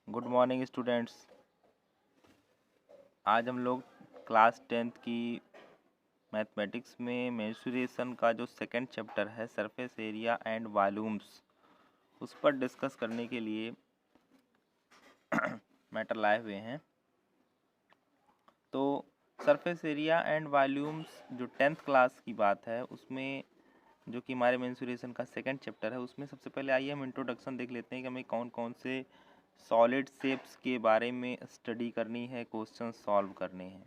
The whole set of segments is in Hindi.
Good morning students. आज हम लोग क्लास 10th की मैथमेटिक्स में मेंसुरेशन का जो सेकंड चैप्टर है सरफेस एरिया एंड वॉल्यूम्स उस पर डिस्कस करने के लिए मैटर लाए हुए हैं। तो सरफेस एरिया एंड वॉल्यूम्स जो 10th क्लास की बात है उसमें जो कि हमारे मेंसुरेशन का सेकंड चैप्टर है उसमें सबसे पहले आइए हम इंट्रोडक्शन देख लेते हैं कि हमें कौन कौन से सॉलिड शेप्स के बारे में स्टडी करनी है, क्वेश्चन सॉल्व करने हैं।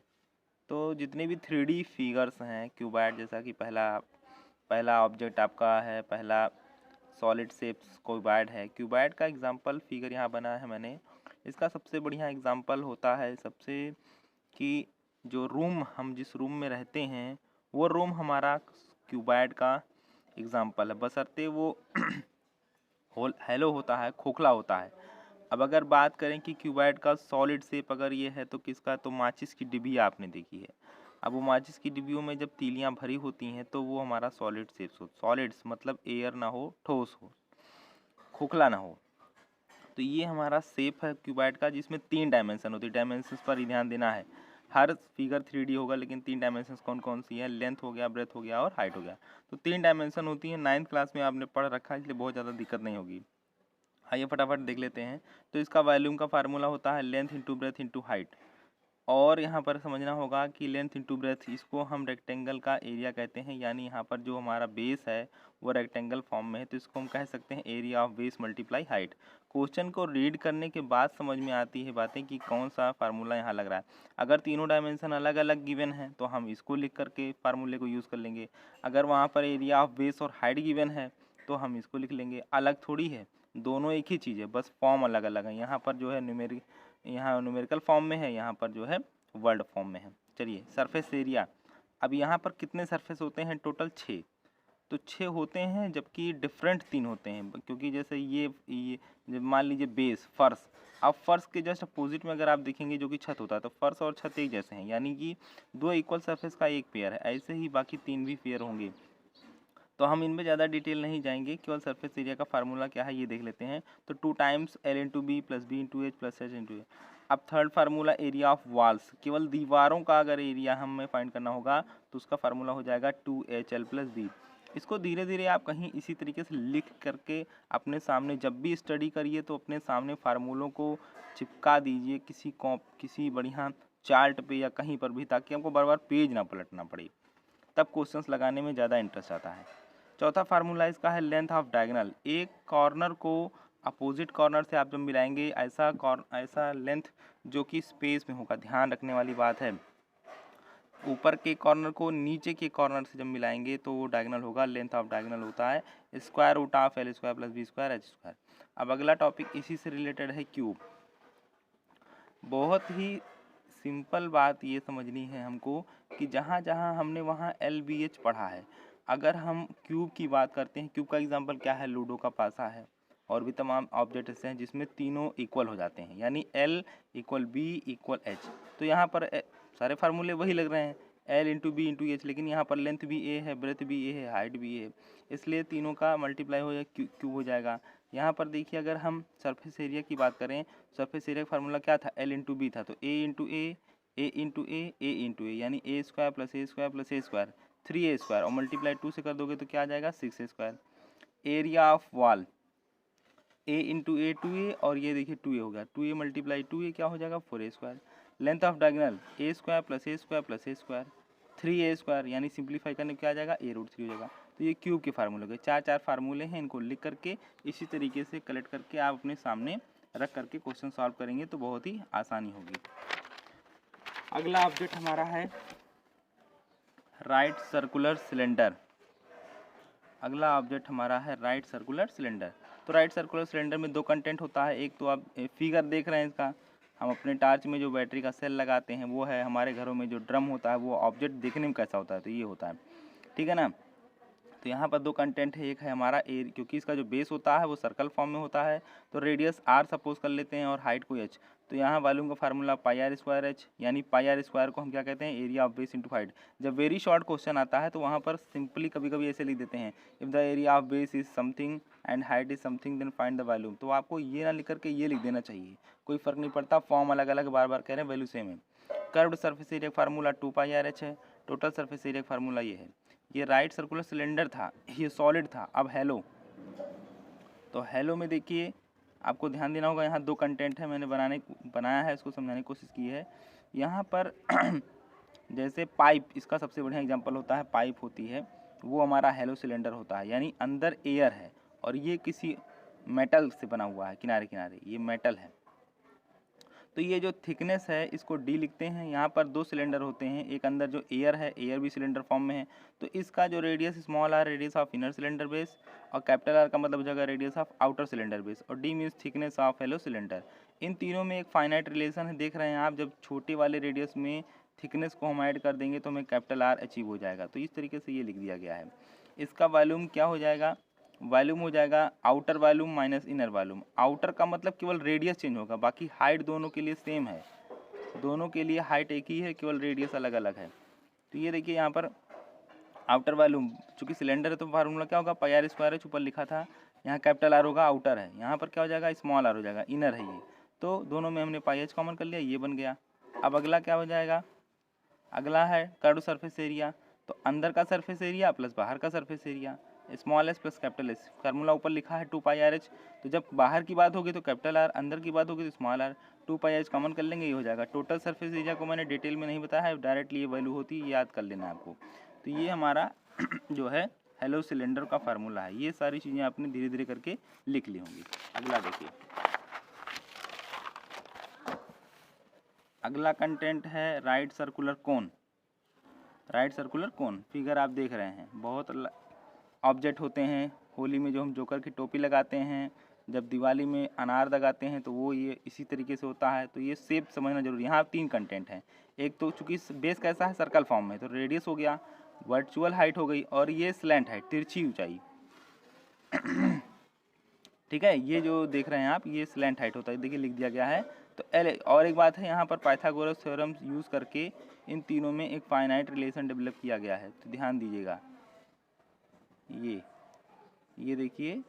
तो जितने भी 3D फिगर्स हैं क्यूबॉइड, जैसा कि पहला ऑब्जेक्ट आपका है, पहला सॉलिड शेप्स क्यूबॉइड है। क्यूबॉइड का एग्जांपल फिगर यहाँ बना है मैंने। इसका सबसे बढ़िया एग्जांपल होता है सबसे कि जो रूम हम जिस रूम में रहते हैं वो रूम हमारा क्यूबॉइड का एग्जांपल है, बशर्ते वो होल हेलो होता है, खोखला होता है। अब अगर बात करें कि क्यूबॉइड का सॉलिड शेप अगर ये है तो किसका, तो माचिस की डिब्बी आपने देखी है। अब वो माचिस की डिब्बियों में जब तीलियां भरी होती हैं तो वो हमारा सॉलिड शेप्स हो। सॉलिड्स मतलब एयर ना हो, ठोस हो, खोखला ना हो। तो ये हमारा शेप है क्यूबॉइड का जिसमें 3 डायमेंशन होती है। डायमेंशंस पर ही ध्यान देना है। हर फिगर 3D होगा लेकिन 3 डायमेंशंस कौन कौन सी है, लेंथ हो गया, ब्रेथ हो गया और हाइट हो गया। तो 3 डायमेंशन होती है। 9th क्लास में आपने पढ़ रखा है, इसलिए बहुत ज़्यादा दिक्कत नहीं होगी। आइए फटाफट देख लेते हैं। तो इसका वॉल्यूम का फार्मूला होता है length into breadth into height. और यहाँ पर समझना होगा कि लेंथ इंटू ब्रेथ, इसको हम रेक्टेंगल का एरिया कहते हैं। यानी यहाँ पर जो हमारा बेस है वो रेक्टेंगल फॉर्म में है तो इसको हम कह सकते हैं area of base multiply height. Question को रीड करने के बाद समझ में आती है बातें कि कौन सा फार्मूला यहाँ लग रहा है। अगर तीनों डायमेंशन अलग अलग गिवन है तो हम इसको लिख करके फार्मूले को यूज़ कर लेंगे। अगर वहाँ पर एरिया ऑफ बेस और हाइट गिवन है तो हम इसको लिख लेंगे। अलग थोड़ी है, दोनों एक ही चीज़ है, बस फॉर्म अलग अलग है। यहाँ पर जो है यहाँ न्यूमेरिकल फॉर्म में है, यहाँ पर जो है वर्ड फॉर्म में है। चलिए सरफेस एरिया। अब यहाँ पर कितने सरफेस होते हैं, टोटल 6। तो 6 होते हैं जबकि डिफरेंट 3 होते हैं, क्योंकि जैसे ये जब मान लीजिए बेस फर्श। अब फर्श के जस्ट अपोजिट में अगर आप देखेंगे जो कि छत होता है तो फर्श और छत एक जैसे हैं, यानी कि 2 इक्वल सरफेस का एक पेयर है। ऐसे ही बाकी 3 भी पेयर होंगे। तो हम इनमें ज़्यादा डिटेल नहीं जाएंगे, केवल सरफेस एरिया का फार्मूला क्या है ये देख लेते हैं। तो 2 times L into B plus B into H plus H into A. अब third formula area of walls, केवल दीवारों का अगर एरिया हमें फाइंड करना होगा तो उसका फार्मूला हो जाएगा 2HL प्लस बी। इसको धीरे धीरे आप कहीं इसी तरीके से लिख करके अपने सामने जब भी स्टडी करिए तो अपने सामने फार्मूलों को चिपका दीजिए किसी बढ़िया चार्ट पे या कहीं पर भी, ताकि हमको बार बार पेज ना पलटना पड़े। तब क्वेश्चंस लगाने में ज़्यादा इंटरेस्ट आता है। चौथा फार्मूला इसका है लेंथ ऑफ डायगोनल। एक कॉर्नर को अपोजिट कॉर्नर से आप जब मिलाएंगे ऐसा लेंथ जो कि स्पेस में होगा। ध्यान रखने वाली बात है, ऊपर के कॉर्नर को नीचे के कॉर्नर से जब मिलाएंगे तो वो डायगोनल होगा। लेंथ ऑफ डायगोनल होता है square root of L square plus B square H square. अब अगला टॉपिक इसी से रिलेटेड है, क्यूब। बहुत ही सिंपल बात ये समझनी है हमको कि जहाँ जहाँ हमने वहाँ LBH पढ़ा है। अगर हम क्यूब की बात करते हैं, क्यूब का एग्जांपल क्या है, लूडो का पासा है और भी तमाम ऑब्जेक्ट ऐसे हैं जिसमें तीनों इक्वल हो जाते हैं, यानी L equal B equal H। तो यहाँ पर सारे फार्मूले वही लग रहे हैं, L into B into H, लेकिन यहाँ पर लेंथ भी A है, ब्रेथ भी A है, हाइट भी A है, इसलिए तीनों का मल्टीप्लाई हो जाएगा, क्यूब हो जाएगा। यहाँ पर देखिए अगर हम सरफेस एरिया की बात करें, सरफेस एरिया का फार्मूला क्या था, L इंटू बी था, तो A इंटू ए इंटू ए, यानी ए स्क्वायर प्लस ए स्क्वायर प्लस ए स्क्वायर 3A स्क्वायर, और मल्टीप्लाई 2 से कर दोगे तो क्या आ जाएगा 6A square. Area of wall A into A 2A, और ये देखिए 2A हो गया, 2A मल्टीप्लाई 2A क्या हो जाएगा 4A square. Length of diagonal A square plus A square plus A square 3A square, यानी सिंप्लीफाई करने क्या आ जाएगा A√3 हो जाएगा। तो ये क्यूब के फार्मूले हो गए। चार फार्मूले हैं, इनको लिख करके इसी तरीके से कलेक्ट करके आप अपने सामने रख करके क्वेश्चन सॉल्व करेंगे तो बहुत ही आसानी होगी। अगला ऑब्जेक्ट हमारा है राइट सर्कुलर सिलेंडर। अगला ऑब्जेक्ट हमारा है राइट सर्कुलर सिलेंडर। तो राइट सर्कुलर सिलेंडर में 2 कंटेंट होता है। एक तो आप फिगर देख रहे हैं इसका, हम अपने टार्च में जो बैटरी का सेल लगाते हैं वो है, हमारे घरों में जो ड्रम होता है वो ऑब्जेक्ट देखने में कैसा होता है, तो ये होता है, ठीक है ना। तो यहाँ पर दो कंटेंट है, एक है हमारा एरिया, क्योंकि इसका जो बेस होता है वो सर्कल फॉर्म में होता है, तो रेडियस r सपोज कर लेते हैं और हाइट को h। तो यहाँ वॉल्यूम का formula pi R square H, यानी पाई आर स्क्वायर को हम क्या कहते हैं, area of base into height. जब वेरी शॉर्ट क्वेश्चन आता है तो वहाँ पर सिंपली कभी कभी ऐसे लिख देते हैं, if the area of base is something and height is something then find the volume. तो आपको ये ना लिख करके ये लिख देना चाहिए, कोई फ़र्क नहीं पड़ता, फॉर्म अलग अलग बार बार कह रहे हैं, वैल्यू सेम है। कर्व्ड सरफेस एरिया फार्मूला 2 पाई आर एच है। टोटल सरफेस एरिया फार्मूला ये है। ये राइट सर्कुलर सिलेंडर था, ये सॉलिड था। अब हेलो, तो हेलो में देखिए आपको ध्यान देना होगा, यहाँ दो कंटेंट है, मैंने बनाया है, इसको समझाने की कोशिश की है। यहाँ पर जैसे पाइप, इसका सबसे बढ़िया एग्जांपल होता है, पाइप होती है, वो हमारा हेलो सिलेंडर होता है, यानी अंदर एयर है और ये किसी मेटल से बना हुआ है, किनारे किनारे ये मेटल है। तो ये जो थिकनेस है इसको डी लिखते हैं। यहाँ पर दो सिलेंडर होते हैं, एक अंदर जो एयर है, एयर भी सिलेंडर फॉर्म में है, तो इसका जो radius small R radius of inner cylinder base, और कैपिटल आर का मतलब हो जाएगा radius of outer cylinder base, और D means thickness of hollow cylinder. इन तीनों में एक फाइनाइट रिलेशन है, देख रहे हैं आप, जब छोटे वाले रेडियस में थिकनेस को हम ऐड कर देंगे तो हमें कैपिटल आर अचीव हो जाएगा। तो इस तरीके से ये लिख दिया गया है। इसका वॉल्यूम क्या हो जाएगा, वॉल्यूम हो जाएगा outer volume minus inner volume. Outer का मतलब केवल रेडियस चेंज होगा, बाकी हाइट दोनों के लिए सेम है, दोनों के लिए हाइट एक ही है, केवल रेडियस अलग अलग है। तो ये देखिए यहाँ पर आउटर वॉल्यूम, चूँकि सिलेंडर है तो फार्मूला क्या होगा, पाई आर स्क्वायर है, ऊपर लिखा था, यहाँ कैपिटल आर होगा, आउटर है, यहाँ पर क्या हो जाएगा, स्मॉल आर हो जाएगा, इनर है ये। तो दोनों में हमने पाई एच कॉमन कर लिया, ये बन गया। अब अगला क्या हो जाएगा, अगला है कर्व सरफेस एरिया। तो अंदर का सरफेस एरिया प्लस बाहर का surface area, small S plus capital S. Formula ऊपर लिखा है 2 पाई आर एच, तो जब बाहर की बात होगी तो कैपिटल आर, अंदर की बात होगी तो small R, 2 pi H common कर लेंगे, ये हो जाएगा। टोटल सरफेस एरिया को मैंने डिटेल में नहीं बताया है, डायरेक्टली ये वैल्यू होती है, याद कर लेना है आपको। तो ये हमारा जो है हेलो सिलेंडर का फार्मूला है। ये सारी चीज़ें आपने धीरे धीरे करके लिख ली होंगी। अगला देखिए, अगला कंटेंट है right circular cone. Right circular cone figure आप देख रहे हैं, बहुत ऑब्जेक्ट होते हैं। होली में जो हम जोकर की टोपी लगाते हैं, जब दिवाली में अनार दगाते हैं, तो वो ये इसी तरीके से होता है। तो ये शेप समझना जरूरी है। यहाँ तीन कंटेंट हैं, एक तो चूँकि बेस कैसा है, सर्कल फॉर्म में, तो रेडियस हो गया, वर्चुअल हाइट हो गई, और ये स्लैंट हाइट, तिरछी ऊंचाई। ठीक है, ये जो देख रहे हैं आप, ये स्लैंट हाइट होता है, देखिए लिख दिया गया है। तो एल, और एक बात है, यहाँ पर पाइथागोरस थ्योरम यूज़ करके इन तीनों में एक फाइनाइट रिलेशन डेवलप किया गया है, तो ध्यान दीजिएगा। ये देखिए,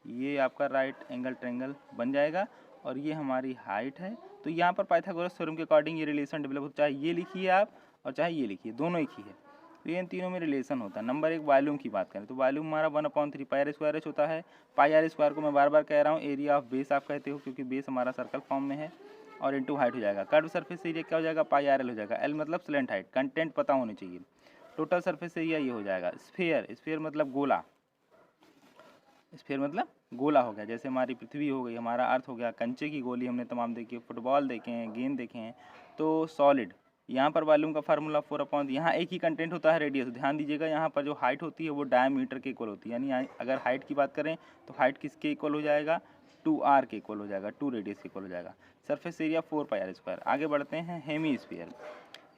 ये आपका राइट एंगल ट्रायंगल बन जाएगा, और ये हमारी हाइट है। तो यहाँ पर पाइथागोरस थ्योरम के अकॉर्डिंग ये रिलेशन डेवलप होता है, चाहे ये लिखिए आप और चाहे ये लिखिए, दोनों एक ही है। तो ये इन तीनों में रिलेशन होता है। नंबर एक, वॉल्यूम की बात करें तो वॉल्यूम हमारा 1/3 पाई आर स्क्वायर एच होता है। पाई आर स्क्वायर को मैं बार बार कह रहा हूँ, एरिया ऑफ बेस आप कहते हो, क्योंकि बेस हमारा सर्कल फॉर्म में है, और इंटू हाइट हो जाएगा। कर्व सरफेस एरिया क्या हो जाएगा, पाई आर एल हो जाएगा। एल मतलब स्लैंट हाइट, कंटेंट पता होने चाहिए। टोटल सरफेस एरिया ये हो जाएगा। स्फीयर, स्फीयर मतलब गोला, स्फीयर मतलब गोला हो गया। जैसे हमारी पृथ्वी हो गई, हमारा अर्थ हो गया, कंचे की गोली हमने तमाम देखी, फुटबॉल देखे हैं, गेंद देखे हैं। तो सॉलिड, यहाँ पर वॉल्यूम का फार्मूला 4/, यहाँ एक ही कंटेंट होता है, रेडियस। ध्यान दीजिएगा, यहाँ पर जो हाइट होती है वो डायमीटर के इक्वल होती है, यानी अगर हाइट की बात करें तो हाइट किसके इक्वल हो जाएगा, 2r के इक्वल हो जाएगा, 2 रेडियस के इक्वल हो जाएगा। Surface area 4 pi R square. आगे बढ़ते हैं, हेमी स्फीयर।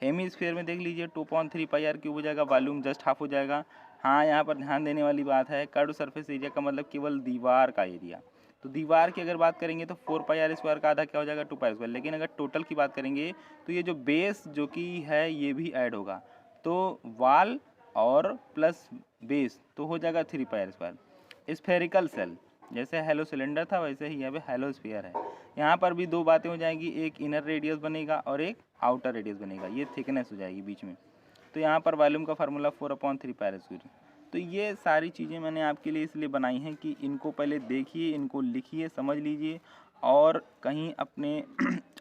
हेमी स्फीयर में देख लीजिए 2/3 पाई आर क्यूब हो जाएगा, वॉल्यूम जस्ट हाफ हो जाएगा। हाँ, यहाँ पर ध्यान देने वाली बात है, कर्व सरफेस एरिया का मतलब केवल दीवार का एरिया। तो दीवार की अगर बात करेंगे तो 4 पाई आर स्क्वायर का आधा क्या हो जाएगा, 2 पाई स्क्वायर। लेकिन अगर टोटल की बात करेंगे तो ये जो बेस जो कि है ये भी ऐड होगा, तो वाल और प्लस बेस तो हो जाएगा 3 पाई आर स्क्वायर। स्फेरिकल सेल, जैसे हेलो सिलेंडर था वैसे ही यहाँ पे हेलो स्फीयर है। यहाँ पर भी दो बातें हो जाएंगी, एक इनर रेडियस बनेगा और एक आउटर रेडियस बनेगा, ये थिकनेस हो जाएगी बीच में। तो यहाँ पर वॉल्यूम का फार्मूला 4/3 पाई आर स्क्वायर। तो ये सारी चीज़ें मैंने आपके लिए इसलिए बनाई हैं कि इनको पहले देखिए, इनको लिखिए, समझ लीजिए, और कहीं अपने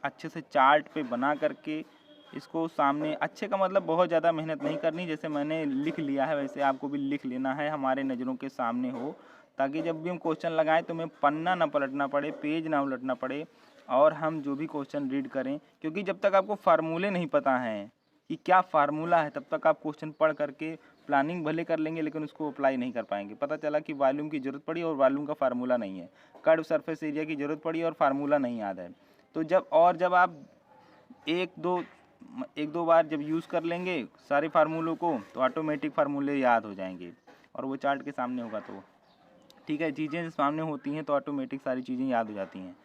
अच्छे से चार्ट पे बना करके इसको सामने, अच्छे का मतलब बहुत ज़्यादा मेहनत नहीं करनी, जैसे मैंने लिख लिया है वैसे आपको भी लिख लेना है, हमारे नज़रों के सामने हो, ताकि जब भी हम क्वेश्चन लगाएं तो हमें पन्ना ना पलटना पड़े, पेज ना उलटना पड़े, और हम जो भी क्वेश्चन रीड करें, क्योंकि जब तक आपको फार्मूले नहीं पता हैं कि क्या फार्मूला है, तब तक आप क्वेश्चन पढ़ करके प्लानिंग भले कर लेंगे लेकिन उसको अप्लाई नहीं कर पाएंगे। पता चला कि वॉल्यूम की ज़रूरत पड़ी और वॉल्यूम का फार्मूला नहीं है, कर्व सरफेस एरिया की ज़रूरत पड़ी और फार्मूला नहीं याद है। तो जब आप एक दो बार जब यूज़ कर लेंगे सारे फार्मूलों को, तो ऑटोमेटिक फार्मूले याद हो जाएंगे, और वो चार्ट के सामने होगा तो ठीक है। चीज़ें सामने होती हैं तो ऑटोमेटिक सारी चीज़ें याद हो जाती हैं।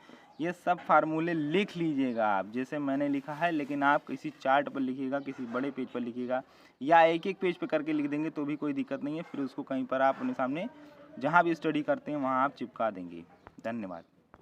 ये सब फार्मूले लिख लीजिएगा आप, जैसे मैंने लिखा है, लेकिन आप किसी चार्ट पर लिखिएगा, किसी बड़े पेज पर लिखिएगा, या एक एक पेज पे करके लिख देंगे तो भी कोई दिक्कत नहीं है। फिर उसको कहीं पर आप अपने सामने जहाँ भी स्टडी करते हैं वहाँ आप चिपका देंगे। धन्यवाद।